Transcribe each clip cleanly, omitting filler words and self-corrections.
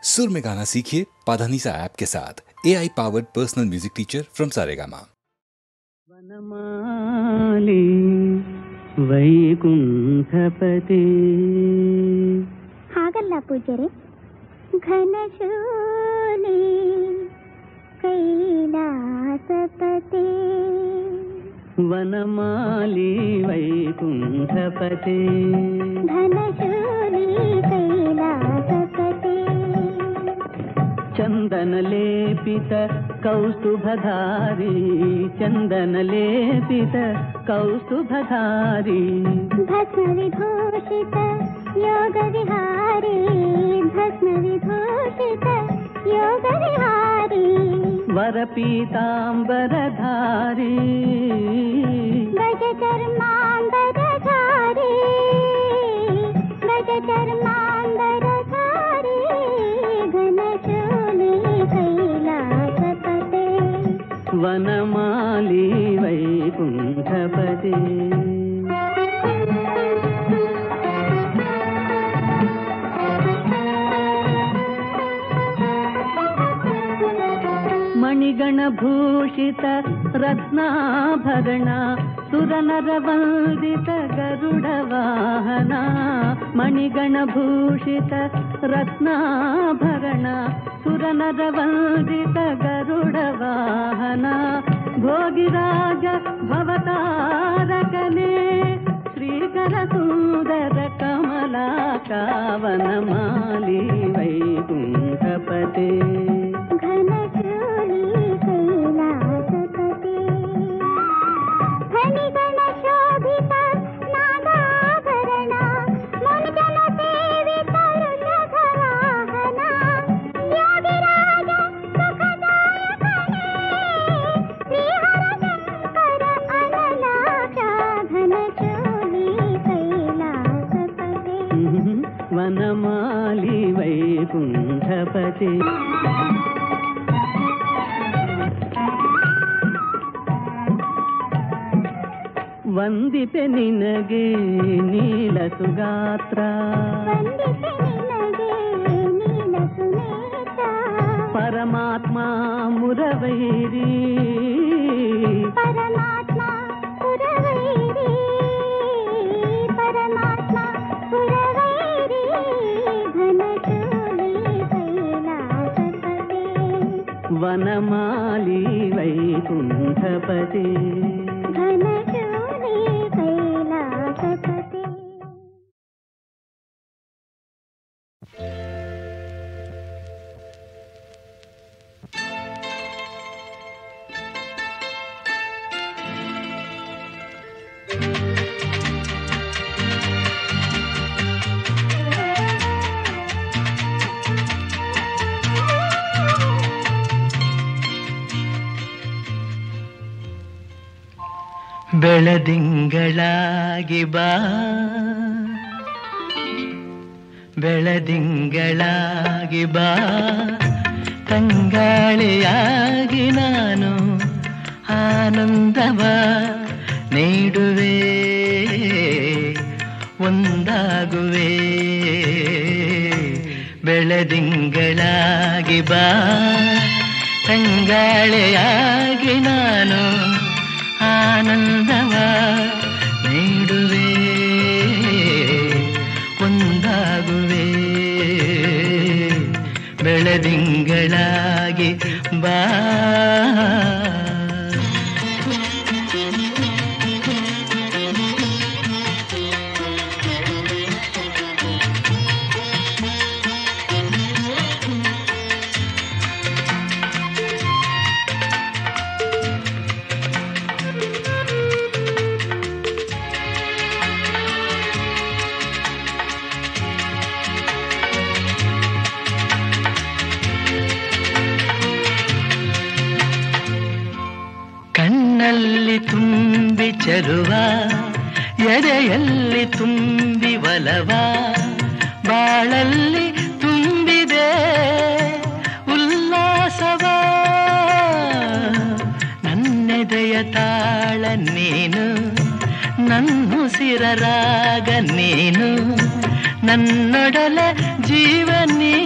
सुर में गाना सीखिए पाधानीसा ऐप के साथ। AI powered personal music teacher from Saregama. Vanamali वैकुंठपते ಹಾಗಲ್ಲ ಪೂಜ್ಯರೇ, ಘನಶೂಲಿ ಕೈಲಾಸಪತೆ. ವನಮಾಲಿ ವೈಕುಂಠಪತೆ ಘನಶೂಲಿ ಕೈಲಾಸಪತೆ. ಚಂದನಲೇಪಿತ ಕೌಸ್ತುಭಧಾರಿ ಚಂದನಲೇಪಿತ ಕೌಸ್ತುಭಧಾರಿ ಭಸ್ಮ ವಿಭೂಷಿತ ಯೋಗ ವಿಹಾರಿ ಭಸ್ಮ ವಿಭೂಷಿತ ಯೋಗ ವಿಹಾರಿ. ವರಪೀತಾಂಬರಧಾರಿ ಗಜ ಚರ್ಮಾಂಬರಧಾರಿ ಗಜ ಚರ್ಮಾಂಬರಧಾರಿ. ಘನಶೂಲಿ ಕೈಲಾಸಪತೆ ವನಮಾಲಿ ವೈಕುಂಠಪತೆ. ಮಣಿಗಣಭೂಷಿತ ರತ್ನಾಭರಣ ಸುರನರವಂದಿತ ಗರುಡ ವಾಹನ. ಮಣಿಗಣಭೂಷಿತ ರತ್ನಾಭರಣ ಸುರನರವಂದಿತ ಗರುಡ ವಾಹನ. ಭೋಗಿರಾಜ ಭವತಾರಕನೇ ಶ್ರೀಕರ ಸುಂದರ ಕಮಲಾಕಾವನಮಾಲಿ ವೈಕುಂಠಪತೆ. ಘನಶೂಲಿ ಕೈಲಾಸಪತೆ. ಧನಿಗಣ ಶೋಭಿತ ನಾಗಾಭರಣ ಮುನಿಜನ ಸೇವಿತ ವೃಷಭ ವಾಹನ. ಯೋಗಿರಾಜ ಸುಖದಾಯಕನೇ ಶ್ರೀಹರ ಶಂಕರ ಅನಲಾಕ್ಷ. ಘನಶೂಲಿ ಕೈಲಾಸಪತೆ. ವನಮಾಲಿ ವೈಕುಂಠಪತೆ. ವಂದಿತೆ ನಿನಗೆ ನೀಲ ಸುಗಾತ್ರ ವಂದಿತೆ ನಿನಗೆ ನೀಲ ಸುನೇತ್ರ. ಪರಮಾತ್ಮ ಮುರವೈರಿ ಪರಮಾತ್ಮ ಪುರವೈರಿ ಪರಮಾತ್ಮ ಪುರವೈರಿ. ಘನಶೂಲಿ ಕೈಲಾಸಪತೆ. ವನಮಾಲಿ ವೈಕುಂಠಪತೆ. ಘನಶೂಲಿ ಕೈಲಾಸಪತೆ. ಬೆಳದಿಂಗಳಾಗಿ ಬಾ ಬೆಳದಿಂಗಳಾಗಿ ಬಾ ತಂಗಾಳಿಯಾಗಿ ನಾನು ಆನಂದವ ನೀಡುವೆ ಒಂದಾಗುವೆ. ಬೆಳದಿಂಗಳಾಗಿ ಬಾ ತಂಗಾಳಿಯಾಗಿ ನಾನು ಆನಂದವ ನೀಡುವೆ ಒಂದಾಗುವೆ. ಬೆಳದಿಂಗಳಾಗಿ ಬಾ. ಕಣ್ಣಲ್ಲಿ ತುಂಬಿ ಚೆಲುವ ಎದೆಯಲ್ಲಿ ತುಂಬಿ ಒಲವ ಬಾಳಲ್ಲಿ ತುಂಬಿದೆ ಉಲ್ಲಾಸವ. ನನ್ನೆದೆಯ ತಾಳ ನೀನು ನನ್ನುಸಿರರಾಗ ನೀನು ನನ್ನೊಡಲ ಜೀವನೀ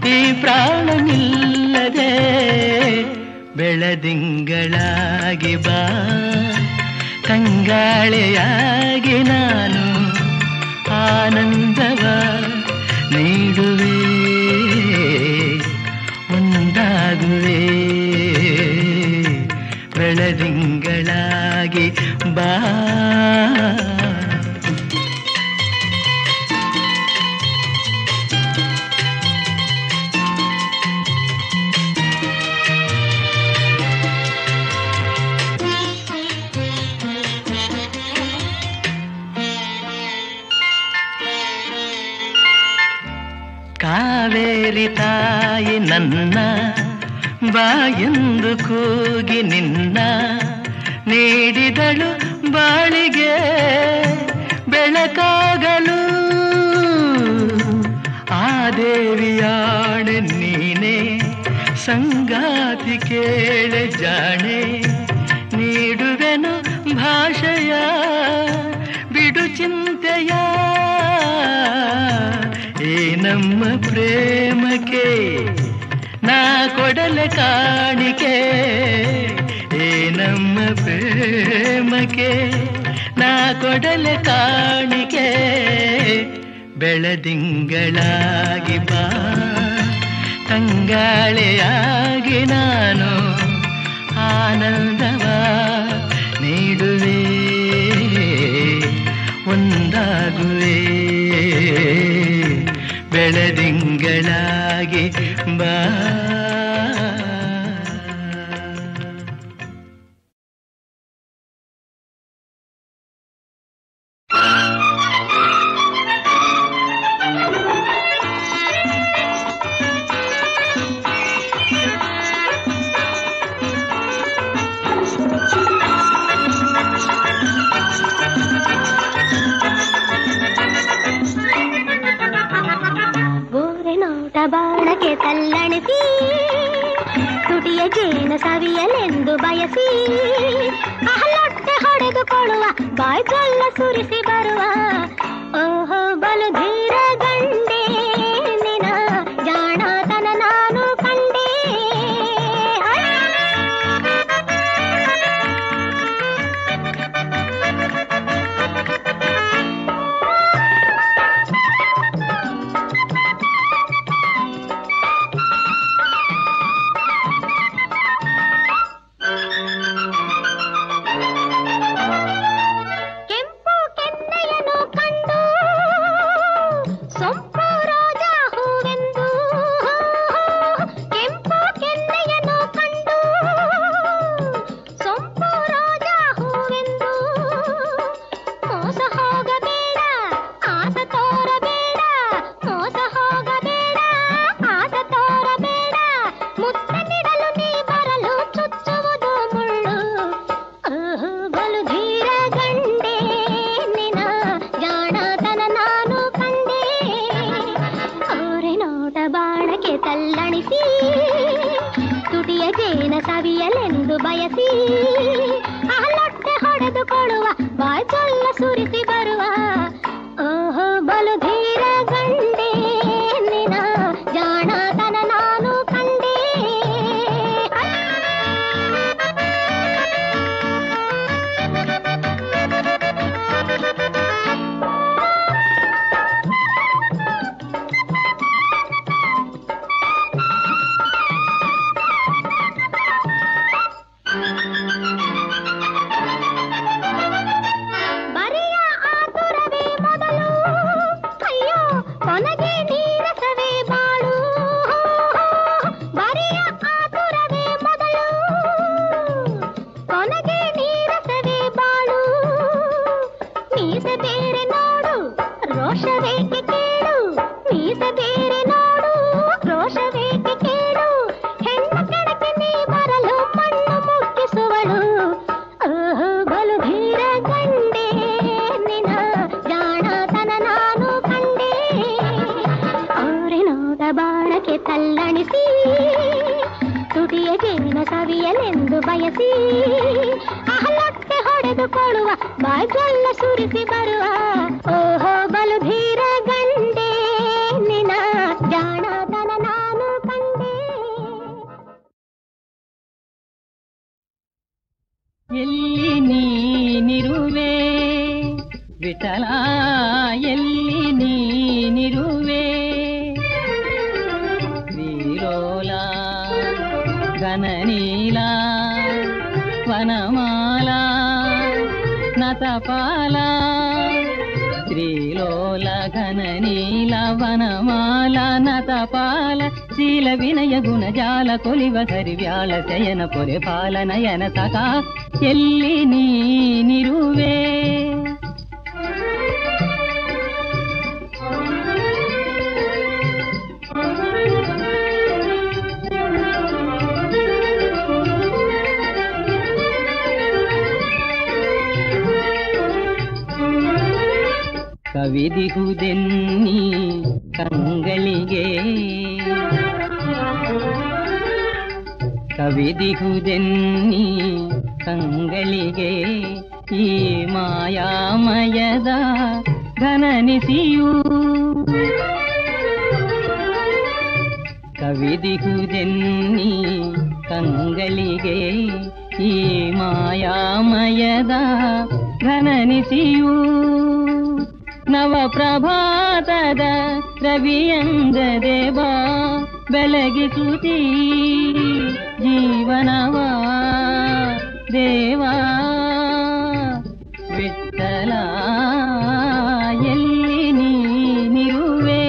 ಈ ಪ್ರಾಣ ನಿಲ್ಲದೆ ಬೆಳದಿಂಗಳಾಗಿ ಬಾ ತಂಗಾಳೆಯಾಗಿ ನಾನು ಆನಂದವ ನೀಡುವೆ ಒಂದಾಗುವೆ ಬೆಳದಿಂಗಳಾಗಿ ಬಾ ಕಾವೇರಿ ತಾಯಿ ನನ್ನ ಬಾಯೆಂದು ಕೂಗಿ ನಿನ್ನ ನೀಡಿದಳು ಬಾಳಿಗೆ ಬೆಳಕಾಗಲು ಆ ದೇವಿಯಾಣೆ ನೀನೆ ಸಂಗಾತಿ ಕೇಳೆ ಜಾಣೆ ನೀಡುವೆನು ಭಾಷೆಯ ಬಿಡು ಚಿಂತೆಯ ಈ ನಮ್ಮ ಪ್ರೇಮಕ್ಕೆ ನಾ ಕೊಡಲ ಕಾಣಿಕೆ ಈ ನಮ್ಮ ಪ್ರೇಮಕ್ಕೆ ನಾ ಕೊಡಲ ಕಾಣಿಕೆ ಬೆಳದಿಂಗಳಾಗಿ ಬಾ ತಂಗಾಳೆಯಾಗಿ ನಾನು ಆನಂದವ ನೀಡುವೆ ಒಂದಾಗುವೆ ಬೆಳದಿಂಗಳಾಗಿ ಬಾ ಬಾಣಕ್ಕೆ ತಲ್ಲಣಿಸಿ ತುಟಿಯ ಜೇನು ಸವಿಯಲೆಂದು ಬಯಸಿ ಅಹಲೊಟ್ಟೆ ಹೊಡೆದುಕೊಳ್ಳುವ ಬಾಯ್ ಜೊಲ್ಲ ಸುರಿಸಿ ಬರುವ ಓಹೋ ಬಲು ಧೀರ ಗಂಡೆ ನಿನ ಜಾಣತನ ನಾನು ಕಂಡೆ ಸವಿಯಲೆಂದು ಬಯಸಿ ಅಹಲೊಟ್ಟೆ ಹೊಡೆದುಕೊಳ್ಳುವ ಬಾಯ್ ಜೊಲ್ಲ ಸುರಿಸಿ ಬರುವ ಓಹೋ ಬಲು ಧೀರ ಗಂಡೆ ನಿನ ಜಾಣತನ ನಾನು ಕಂಡೆ ತಲ್ಲಣಿಸಿ ತುಟಿಯ ಜೇನ ಸವಿಯಲೆಂದು ಬಯಸಿ ಅಹಲೊಟ್ಟೆ ಹೊಡೆದುಕೊಳ್ಳುವ ಬಾಯ್ ಜೊಲ್ಲ ಸುರಿಸಿ ಬರುವ ಓಹೋ ಬಲು ಧೀರ ಗಂಡೆ ನಿನ ಜಾಣತನ ನಾನು ಎಲ್ಲಿ ನೀನಿರುವೆ ವಿಠಲ, ಎಲ್ಲಿ ನೀನಿರುವೆ ಶ್ರೀಲೋಲ ಘನನೀಲ ವನಮಾಲ ನತಪಾಲ, ಶ್ರೀಲೋಲ ಘನನೀಲ ವನಮಾಲ ನತಪಾಲ, ಶೀಲ ವಿನಯ ಗುಣಜಾಲ ಕೊಲಿವ ಕರಿವ್ಯಾಳ ಶಯನ ಪೊರೆ ಪಾಲ ನಯನ ಸಖ, ಎಲ್ಲಿ ನೀನಿರುವೆ ಕವಿದಿಹುದೆನ್ನಿ ಕಂಗಳಿಗೆ, ಕವಿದಿಹುದೆನ್ನಿ ಕಂಗಳಿಗೆ ಈ ಮಾಯಾಮಯದ ಘನನಿಸಿಯೂ, ಕವಿದಿಹುದೆನ್ನಿ ಕಂಗಳಿಗೆ ಈ ಮಾಯಾಮಯದ ಘನನಿಸಿಯೂ, ನವ ಪ್ರಭಾತದ ರವಿಯಂದ ದೇವ ಬೆಳಗಿಸುತ್ತೀ ಜೀವನವ ದೇವಾ ವಿಠಲ, ಎಲ್ಲಿ ನೀನಿರುವೆ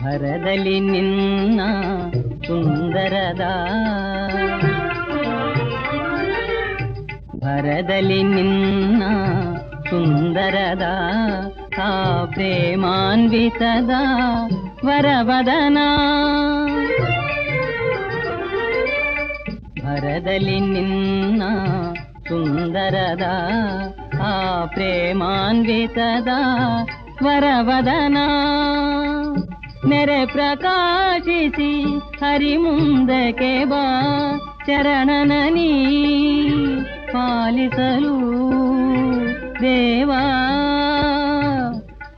ಭರದಲ್ಲಿ ನಿನ್ನ ಸುಂದರದ, ಭರದಲ್ಲಿ ನಿನ್ನ ಸುಂದರದ ಆ ಪ್ರೇಮಾನ್ವಿತದ ವರವದನ, ಭರದಲ್ಲಿ ನಿನ್ನ ಸುಂದರದ ಆ ಪ್ರೇಮಾನ್ವಿತದ ವರವದನ, ನೆರೆ ಪ್ರಕಾಶಿಸಿ ಹರಿಮುಂದಕ್ಕೆ ಬಾ ಚರಣನನಿ ಪಾಲಿಸಲು ದೇವಾ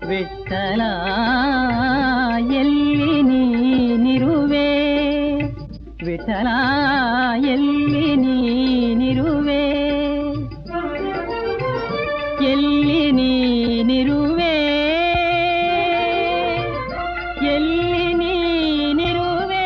ವಿಠಲ, ಎಲ್ಲಿ ನೀನಿರುವೆ ವಿಠಲ, ಎಲ್ಲಿ ನೀನಿರುವೆ ಎಲ್ಲಿ ನೀನಿರುವೆ ಎಲ್ಲಿ ನೀನಿರುವೆ.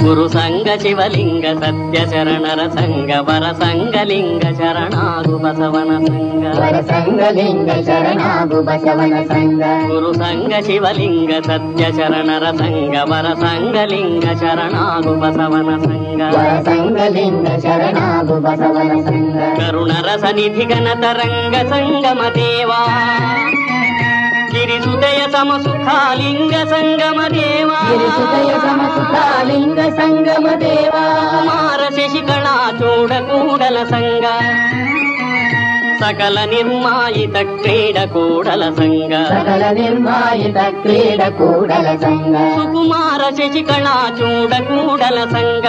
ಗುರು ಸಂಘ ಶಿವಲಿಂಗ ಸತ್ಯ ಶರಣರ ಸಂಘ ವರ ಸಂಘಲಿಂಗ ಶರಣಾಗು ಬಸವನ ಸಂಘ, ವರ ಸಂಘಲಿಂಗ ಶರಣಾಗು ಬಸವನ ಸಂಘ, ಗುರು ಸಂಘ ಶಿವಲಿಂಗ ಸತ್ಯ ಶರಣರ ಸಂಘ ವರ ಸಂಘಲಿಂಗ ಶರಣಾಗು ಬಸವನ ಸಂಘ, ವರ ಸಂಘಲಿಂಗ ಶರಣಾಗು ಬಸವನ ಸಂಘ, ಕರುಣರ ಸನ್ನಿಧಿ ಘನ ತರಂಗ ಸಂಗಮ ದೇವಾ, ಗಿರಿಸುದಯ ಸಮಸುಖಾಲಿಂಗ ಸಂಗಮ ದೇವಾ, ಗಿರಿಸುದಯ ಸಮಸುಖಾಲಿಂಗ ಸಂಗಮ ದೇವಾ, ಕುಮಾರ ಶಶಿಕಳಾ ಚೂಡ ಕೂಡಲ ಸಂಘ, ಸಕಲ ನಿರ್ಮಾಯಿತ ಕ್ರೀಡ ಕೂಡಲ ಸಂಘ, ಸಕಲ ನಿರ್ಮಾಯಿತ ಕ್ರೀಡ ಕೂಡಲ ಸಂಘ, ಸುಕುಮಾರ ಶಶಿಕಳಾ ಚೂಡ ಕೂಡಲ ಸಂಘ,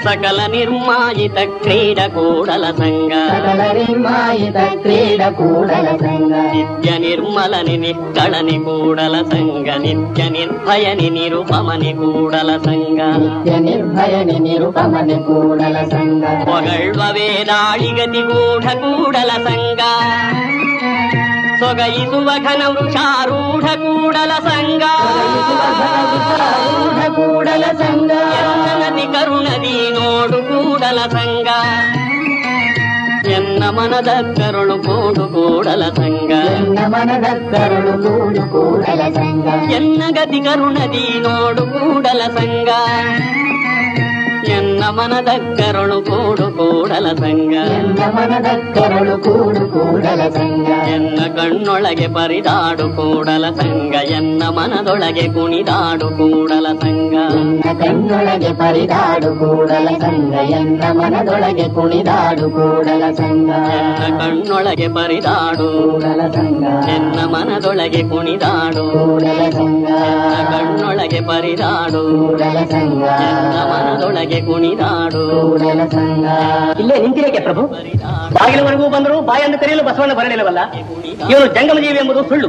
ಸಕಲ ನಿರ್ಮಾಯಿತ ಕ್ರೀಡ ಕೂಡಲ ಸಂಘ, ಸಕಲ ನಿರ್ಮಾಯಿತ ಕ್ರೀಡ ಕೂಡಲ ಸಂಘ, ನಿತ್ಯ ನಿರ್ಮಲನಿ ನಿಷ್ಕಳನಿ ಕೂಡಲ ಸಂಘ, ನಿತ್ಯ ನಿರ್ಭಯನಿ ನಿರುಪಮನಿ ಕೂಡಲ ಸಂಘ, ನಿತ್ಯ ನಿರ್ಭಯನಿ ನಿರುಪಮನಿ ಕೂಡಲ ಸಂಘ, ಹೊಗಳ್ವ ವೇದಾಳಿಗತಿ ಗೂಢ ಕೂಡಲ ಸಂಘ, ಸೊಗೈಸುವ ಘನ ವೃಕ್ಷಾರೂಢ ಕೂಡಲ ಸಂಘ, ಕೂಡಲ ಸಂಘ, ನದಿ ಕರುಣದಿ ನೋಡು ಕೂಡಲ ಸಂಘ, ಎನ್ನ ಮನದ ಕರುಳು ಕೂಡು ಕೂಡಲ ಸಂಘ, ಎನ್ನ ಮನದ ಕರುಳು ಕೂಡು ಕೂಡಲ ಸಂಘ, ಎನ್ನ ಗತಿ ಕರುಣದಿ ನೋಡು ಕೂಡಲ ಸಂಘ, ಎನ್ನ ಮನದ ಕರುಳು ಕೂಡು ಕೂಡಲ ಸಂಗ ಎನ್ನ ಮನದ ಕರುಳು ಕೂಡು ಕೂಡಲ ಸಂಗ ಎನ್ನ ಕಣ್ಣೊಳಗೆ ಪರಿದಾಡು ಕೂಡಲ ಸಂಗ ಎನ್ನ ಮನದೊಳಗೆ ಕುಣಿದಾಡು ಕೂಡಲ ಸಂಗ ಎನ್ನ ಕಣ್ಣೊಳಗೆ ಪರಿದಾಡು ಕೂಡಲ ಸಂಗ ಎನ್ನ ಮನದೊಳಗೆ ಕುಣಿದಾಡು ಕೂಡಲ ಸಂಗ ಎನ್ನ ಕಣ್ಣೊಳಗೆ ಪರಿದಾಡು ಕೂಡಲ ಸಂಗ ಎನ್ನ ಮನದೊಳಗೆ ಕುಣಿದಾಡು ಕೂಡಲ ಸಂಗ ಎನ್ನ ಕಣ್ಣೊಳಗೆ ಪರಿದಾಡು ಕೂಡಲ ಸಂಗ ಎನ್ನ ಮನದೊಳಗೆ ಕುಣಿದಾಡು ಕೂಡಲ ಸಂಗ. ಇಲ್ಲೇ ನಿಂತಿರೇಕೆ ಪ್ರಭು? ಬಾಗಿಲವರೆಗೂ ಬಂದರೂ ಬಾಯನ್ನು ತೆರೆಯಲು ಬಸವಣ್ಣ ಬರಲಿಲ್ಲವಲ್ಲ? ಇವನು ಜಂಗಮಜೀವಿ ಎಂಬುದು ಸುಳ್ಳು.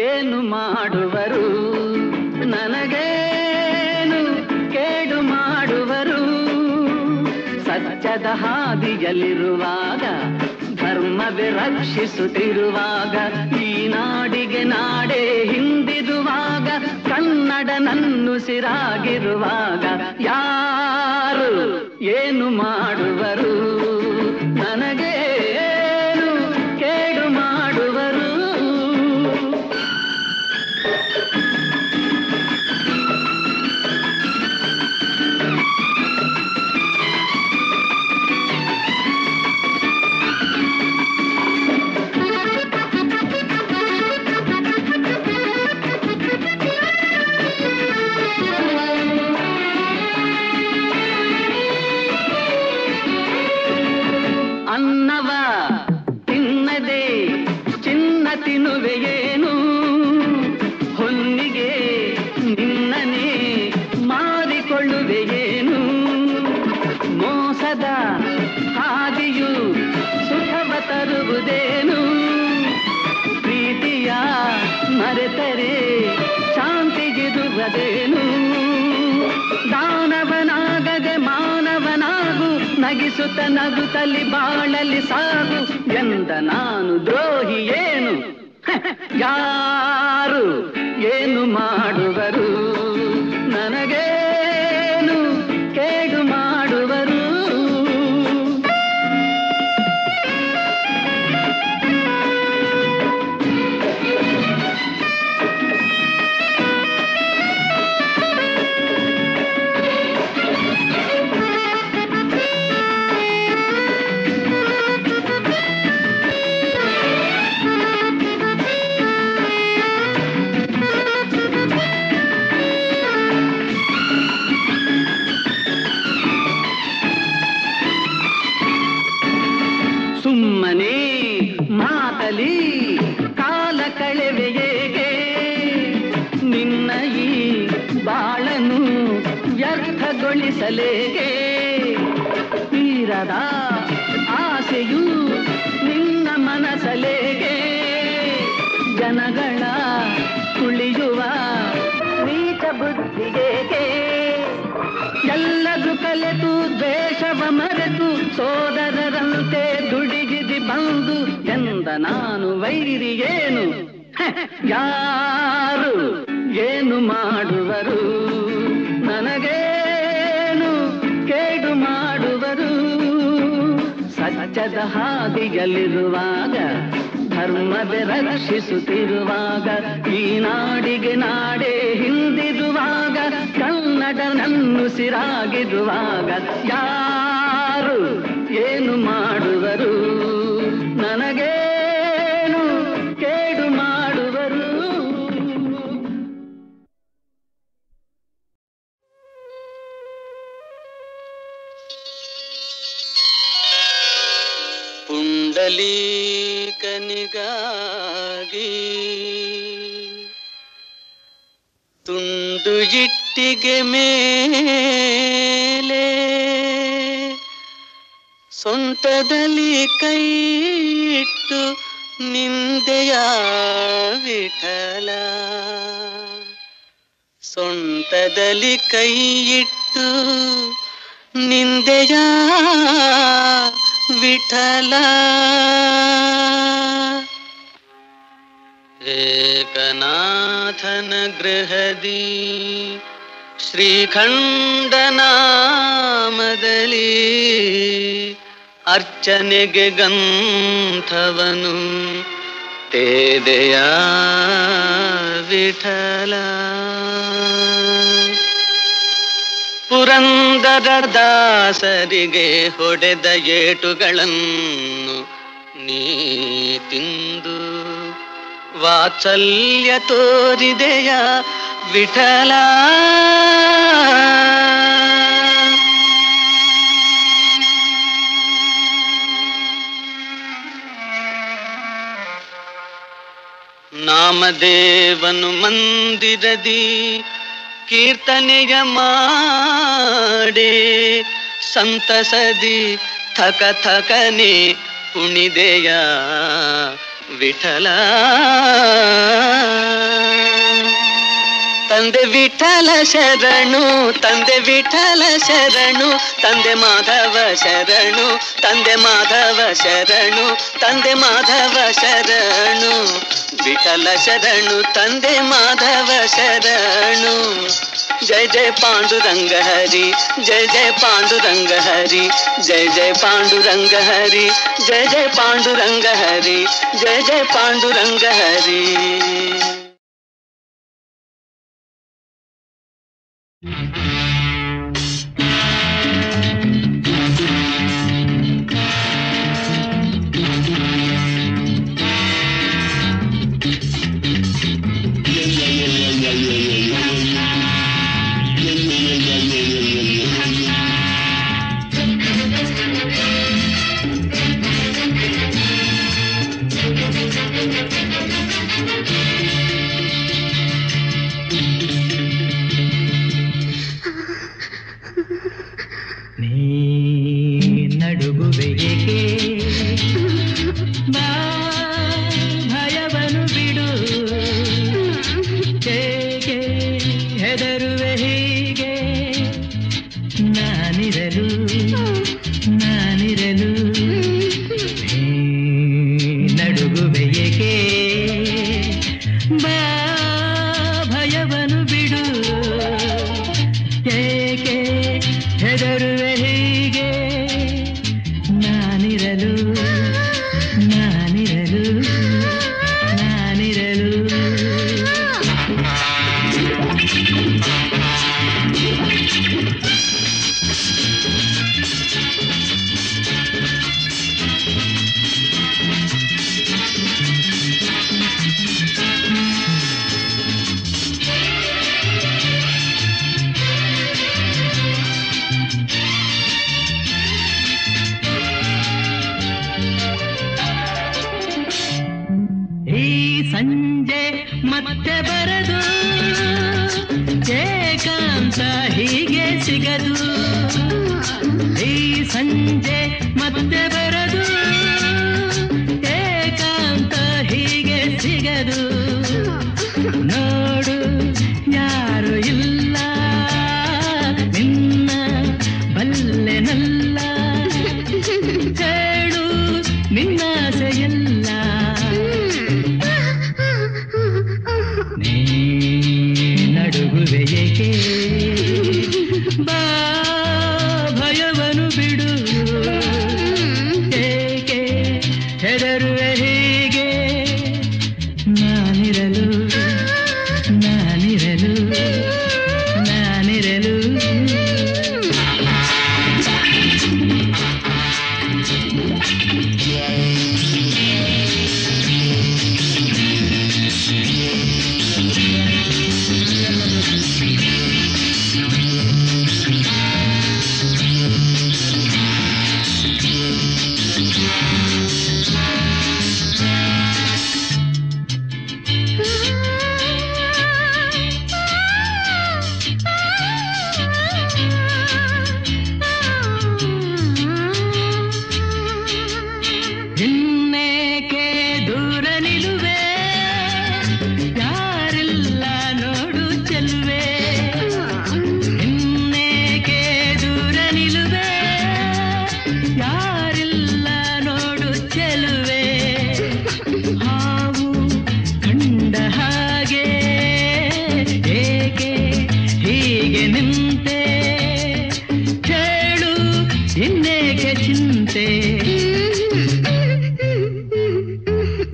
ಏನು ಮಾಡುವರು ನನಗೇನು ಕೇಡು ಮಾಡುವರು ಸತ್ಯದ ಹಾದಿಯಲ್ಲಿರುವಾಗ ಧರ್ಮವೇ ರಕ್ಷಿಸುತ್ತಿರುವಾಗ ಈ ನಾಡಿಗೆ ನಾಡೇ ಹಿಂದಿರುವಾಗ ಕನ್ನಡ ನನ್ನುಸಿರಾಗಿರುವಾಗ ಯಾರು ಏನು ಮಾಡುವರು ನನಗೇನು ಕೇಡು ಮಾಡುವರು ಅನ್ನವ ತಿನ್ನದೆ ಚಿನ್ನ ತಿನ್ನುವೆಯೇನು ಹೊನ್ನಿಗೆ ನಿನ್ನನೆ ಮಾರಿಕೊಳ್ಳುವೆಯೇನು ಮೋಸದ ಹಾದಿಯು ಸುಖವ ತರುವುದೇನು ಪ್ರೀತಿಯ ಮರೆತರೆ ಶಾಂತಿಗಿರುವುದೇನು ದಾನವನಾಗದೆ ಮಾನವನಾಗು ನಗಿಸುತ್ತ ನಗುತ್ತಲಿ ಬಾಳಲಿ ಸಾಗು ಎಂದ ನಾನು ದ್ರೋಹಿ ಏನು ಯಾರು ಏನು ಮಾಡುವರು ನನಗೇನು ಕೇಡು ಮಾಡುವರು ಸುಮ್ಮನೆ ಮಾತಲಿ ಕಾಲ ಕಳೆವೆಯೇಗೆ ನಿನ್ನ ಈ ಬಾಳನು ವ್ಯರ್ಥಗೊಳಿಸಲೇಗೆ ತೀರದ ಆಸೆಯು ನಿನ್ನ ಮನಸಲೇಗೆ ಜನಗಳ ಕುಳಿಯುವ ನೀಚ ಬುದ್ಧಿಗೆ ಎಲ್ಲರೂ ಕಲೆತು ದ್ವೇಷವ ಮರೆತು ಸೋದರರಂತೆ ದುಡಿಗಿದಿ ಬಂದು ಎಂದ ನಾನು ವೈರಿಯೇನು ಯಾರು ಏನು ಮಾಡುವರು ನನಗೇನು ಕೇಡು ಮಾಡುವರು ಸತ್ಯದ ಹಾದಿಯಲ್ಲಿರುವಾಗ ಧರ್ಮವೇ ರಕ್ಷಿಸುತ್ತಿರುವಾಗ ಈ ನಾಡಿಗೆ ನಾಡೇ ಹಿಂದಿರುವಾಗ ಕನ್ನಡ ನನ್ನುಸಿರಾಗಿರುವಾಗ ಯಾರು ಏನು ಮಾಡುವರು ನನಗೇನು ಕೇಡು ಮಾಡುವರು ಪುಂಡಲೀಕನಿಗಾಗಿ ತುಂಡು ಇಟ್ಟಿಗೆ ಮೇಲೆ ಸೊಂಟದಲ್ಲಿ ಕೈ ಇಟ್ಟು ನಿಂದೆಯ ವಿಠಲ ಸೊಂಟದಲ್ಲಿ ಕೈ ಇಟ್ಟು ನಿಂದೆಯ ವಿಠಲ ಏಕನಾಥನ ಗೃಹದಿ ಶ್ರೀಖಂಡನಾಮದಲ್ಲಿ ಅರ್ಚನೆಗೆ ಗಂಥವನು ತೇದೆಯ ವಿಠಲ ಪುರಂದರ ದಾಸರಿಗೆ ಹೊಡೆದ ಏಟುಗಳನ್ನು ನೀ ತಿಂದು ವಾತ್ಸಲ್ಯ ತೋರಿದೆಯ ವಿಠಲ ನಾಮದೇವನು ಮಂದಿರದಿ ಕೀರ್ತನೆಯ ಮಾಡೇ ಸಂತಸದಿ ಥಕ ಥಕನೆ ಕುಣಿದೆಯ ವಿಠಲ ತಂದೆ ವಿಠಲ ಶರಣು ತಂದೆ ವಿಠಲ ಶರಣು ತಂದೆ ಮಾಧವ ಶರಣು ತಂದೆ ಮಾಧವ ಶರಣು ತಂದೆ ಮಾಧವ ಶರಣು ವಿಠಲ ಶರಣು ತಂದೆ ಮಾಧವ ಶರಣು ಜಯ ಜಯ ಪಾಂಡುರಂಗ ಹರಿ ಜಯ ಜಯ ಪಾಂಡುರಂಗ ಹರಿ ಜಯ ಜಯ ಪಾಂಡುರಂಗ ಹರಿ ಜಯ ಜಯ ಪಾಂಡುರಂಗ ಹರಿ ಜಯ ಜಯ ಪಾಂಡುರಂಗ ಹರಿ.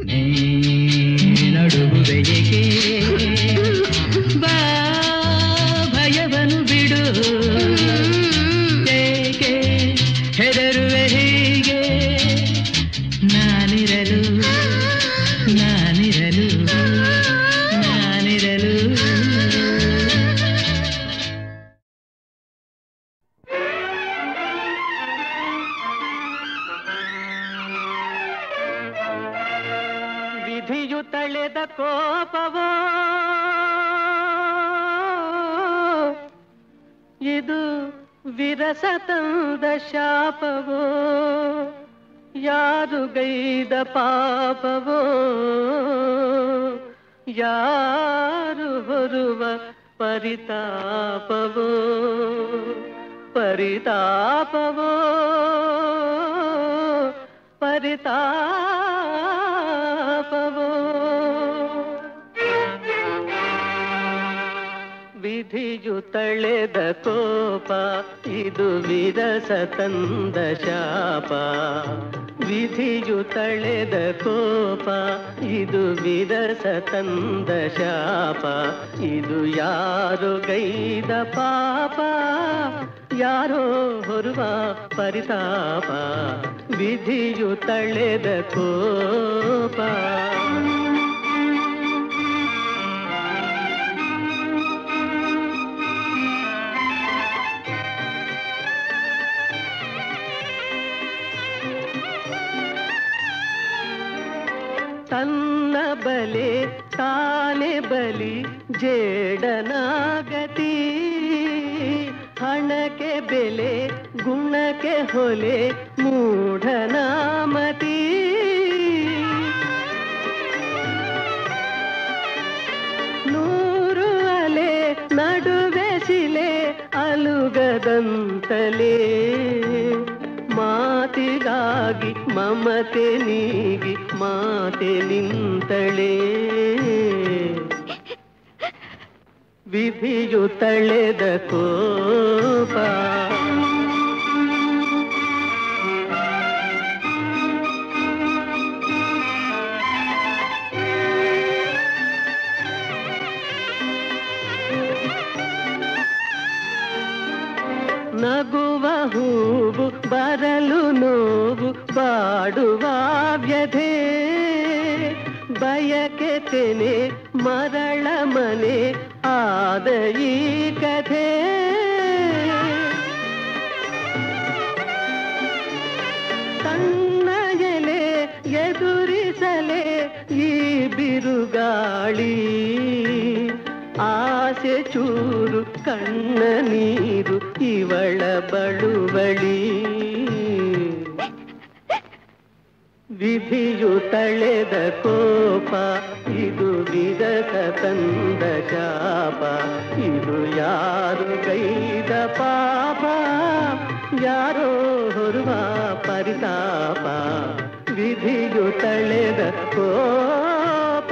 ನೀ ನಡುಗುವೆಯೇಕೆ ಬಾ ಭಯವನ್ನು ಬಿಡು ಏಕೆ ಹೆದರುವೆ ಹೀಗೆ ನಾನಿರಲು ನಾನಿರಲು ನಾನಿರಲು ವಿಧಿಯು ತಳೆದ ಕೋಪವೋ ಇದು ವಿರಸ ತಂದ ಶಾಪವೋ ಯಾರು ಗೈದ ಪಾಪವೋ ಯಾರು ಹೊರುವ ಪರಿತಾಪವೋ ಪರಿತಾಪವೋ ಪರಿತಾಪವೋ ವಿಧಿಯು ತಳೆದ ಕೋಪ ಇದು ವಿರಸ ತಂದ ಶಾಪ ವಿಧಿಯು ತಳೆದ ಕೋಪ ಇದು ವಿರಸ ತಂದ ಶಾಪ ಇದು ಯಾರು ಗೈದ ಪಾಪ ಯಾರೋ ಹೊರುವ ಪರಿತಾಪ ವಿಧಿಯು ತಳೆದ ಕೋಪ ತನ್ನ ಬಲೆ ತಾನೆ ಬಲಿ ಜೇಡನಾಗತಿ ಹಣಕ್ಕೆ ಬೆಲೆ ಗುಣಕ್ಕೆ ಹೊಲೆ ಮೂಢನಾಮತಿ ನೂರು ಅಲೆ ನಡುವೆ ಶಿಲೆ ಅಲುಗದಂತಲೇ ಮಾತಿಗಾಗಿ ಮಮತೆ ನೀಗಿ ಮಾತೆ ನಿಂತಳೆ ವಿಧಿಯು ತಳೆದ ಕೋಪ ನಗುವ ಹೂವು ಬರಲು ನೋವು ಬಾಡುವ ವ್ಯಧೆ ಬಯಕೆ ತೆನೆ ಮರಳ ಮನೆ ಆದ ಈ ಕಥೆ ತನ್ನ ಎಲೆ ಎದುರಿಸಲೇ ಈ ಬಿರುಗಾಳಿ ಆಸೆ ಚೂರು ಕಣ್ಣ ನೀರು ಇವಳ ಬಳುವಳಿ ವಿಧಿಯು ತಳೆದ ಕೋಪ ಇದು ವಿರಸ ತಂದ ಶಾಪ ಇದು ಯಾರು ಗೈದ ಪಾಪ ಯಾರೋ ಹೊರುವ ಪರಿತಾಪ ವಿಧಿಯು ತಳೆದ ಕೋಪ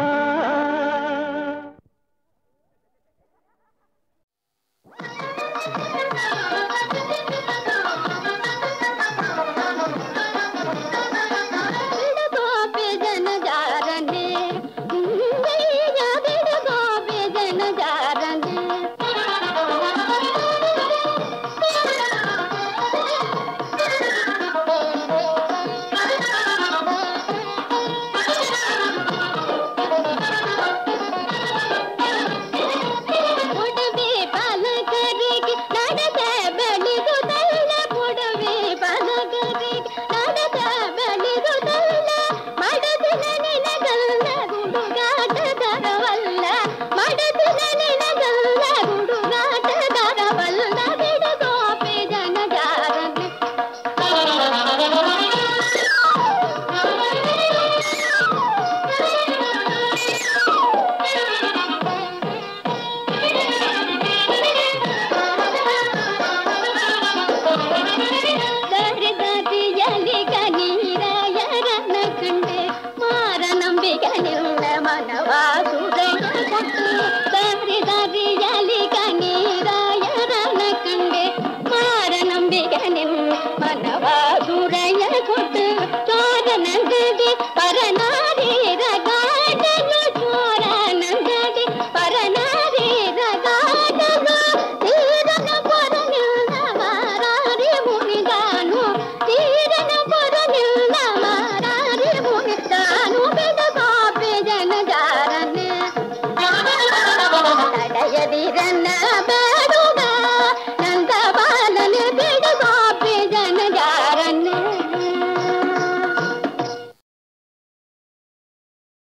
ಮಿಗನಿಂ ಮನವಾಸುರಯ ಕೊಟ್ಟು ಚೋರನಂದದಿ ಪರನಾರೀರ ಗಾಟಲು ಚೋರನಂದದಿ ಪರನಾರೀರ ಗಾಟಲು ತೀರನ ಪರನಿಲ್ಲ ಮಾರಾರಿ ಮುನಿದಾನು ತೀರನ ಪರನಿಲ್ಲ ಮಾರಾರಿ ಮುನಿದಾನು ಬೆದ ಬಾಪೆ ಜನಜಾರನೆ ತಡೆಯದಿ